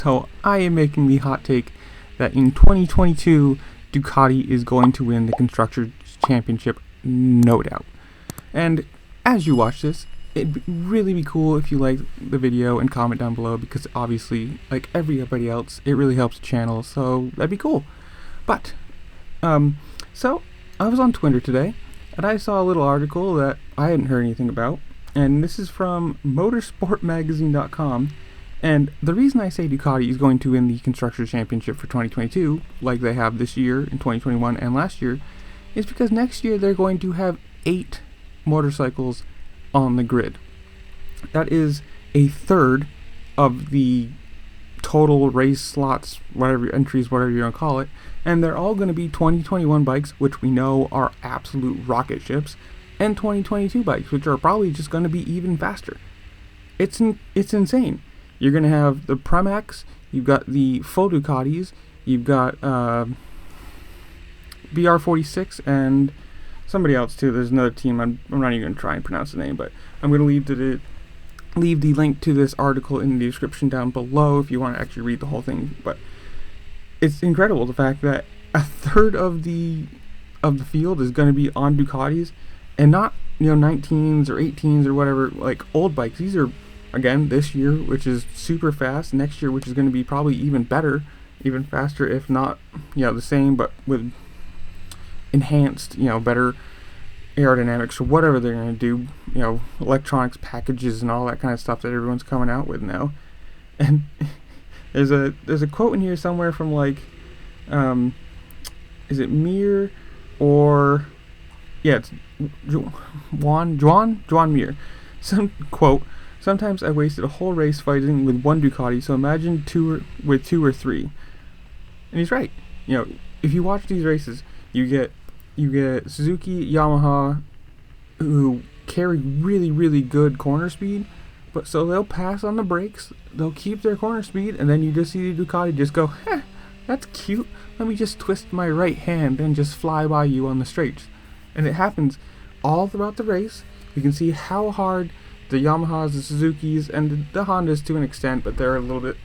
So I am making the hot take that in 2022, Ducati is going to win the Constructors Championship, no doubt. And as you watch this, it'd really be cool if you like the video and comment down below, because obviously, like everybody else, it really helps the channel, so that'd be cool. But, so I was on Twitter today, and I saw a little article that I hadn't heard anything about, and this is from motorsportmagazine.com. And the reason I say Ducati is going to win the Constructors Championship for 2022, like they have this year, in 2021, and last year, is because next year they're going to have 8 motorcycles on the grid. That is a third of the total race slots, whatever entries, whatever you want to call it, and they're all going to be 2021 bikes, which we know are absolute rocket ships, and 2022 bikes, which are probably just going to be even faster. It's insane. You're going to have the Premax, you've got the full Ducatis, you've got BR46 and somebody else too. There's another team. I'm not even going to try and pronounce the name, but I'm going to leave the link to this article in the description down below if you want to actually read the whole thing. But it's incredible, the fact that a third of the field is going to be on Ducatis, and not 19s or 18s or whatever, like old bikes. These are, again, this year, which is super fast, next year, which is going to be probably even better, even faster, if not, the same, but with enhanced, better aerodynamics or whatever they're going to do, electronics packages and all that kind of stuff that everyone's coming out with now. And there's a quote in here somewhere from, like, is it Mir or, yeah, it's Juan Mir. Some quote, "Sometimes I wasted a whole race fighting with one Ducati, so imagine two or three." And he's right. If you watch these races, you get Suzuki, Yamaha, who carry really, really good corner speed, but so they'll pass on the brakes, they'll keep their corner speed, and then you just see the Ducati just go, that's cute, let me just twist my right hand and just fly by you on the straights. And it happens all throughout the race. You can see how hard the Yamahas, the Suzukis, and the Hondas to an extent, but they're a little bit,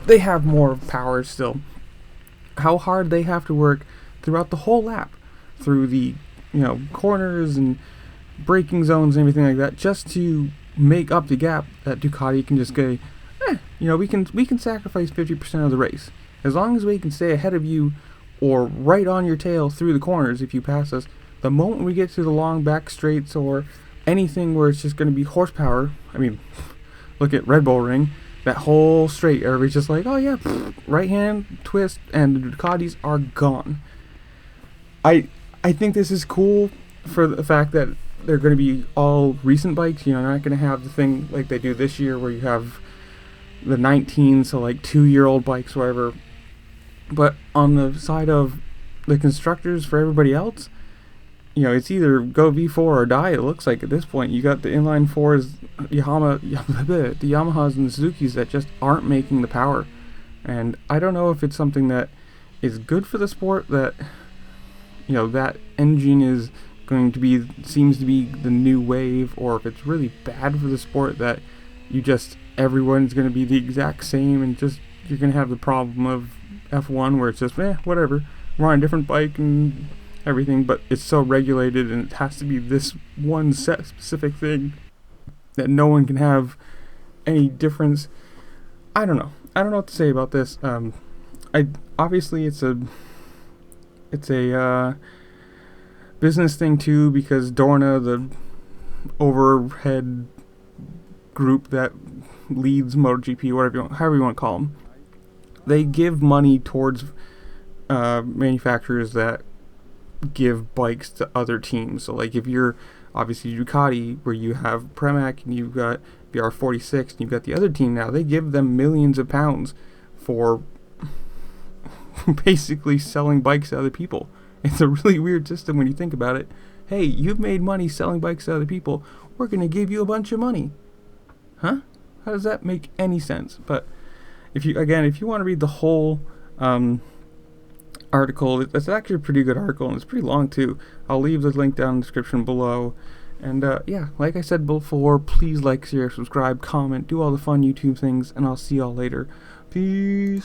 they have more power still. How hard they have to work throughout the whole lap, through the, corners and braking zones and everything like that, just to make up the gap that Ducati can just go, we can sacrifice 50% of the race. As long as we can stay ahead of you or right on your tail through the corners if you pass us, the moment we get to the long back straights or anything where it's just going to be horsepower, look at Red Bull Ring, that whole straight, everybody's just like, oh yeah, right hand twist, and the Ducatis are gone. I think this is cool for the fact that they're going to be all recent bikes. They're not going to have the thing like they do this year where you have the 19s, so like 2-year-old bikes, whatever. But on the side of the constructors, for everybody else, it's either go V4 or die, it looks like at this point. You got the inline 4s, the Yamahas and the Suzukis that just aren't making the power. And I don't know if it's something that is good for the sport, that, that engine is going to be, seems to be the new wave, or if it's really bad for the sport that everyone's going to be the exact same, and just, you're going to have the problem of F1 where it's just, whatever, we're on a different bike and everything, but it's so regulated and it has to be this one set specific thing that no one can have any difference. I don't know what to say about this. Obviously it's a business thing too, because Dorna, the overhead group that leads MotoGP, however you want to call them, they give money towards manufacturers that give bikes to other teams. So like if you're obviously Ducati, where you have Premac and you've got BR46 and you've got the other team now, they give them millions of pounds for basically selling bikes to other people. It's a really weird system when you think about it. Hey, you've made money selling bikes to other people, we're going to give you a bunch of money. Huh? How does that make any sense? But if you want to read the whole article, it's actually a pretty good article, and it's pretty long too. I'll leave the link down in the description below, And yeah, like I said before, please like, share, subscribe, comment, do all the fun YouTube things, and I'll see y'all later. Peace.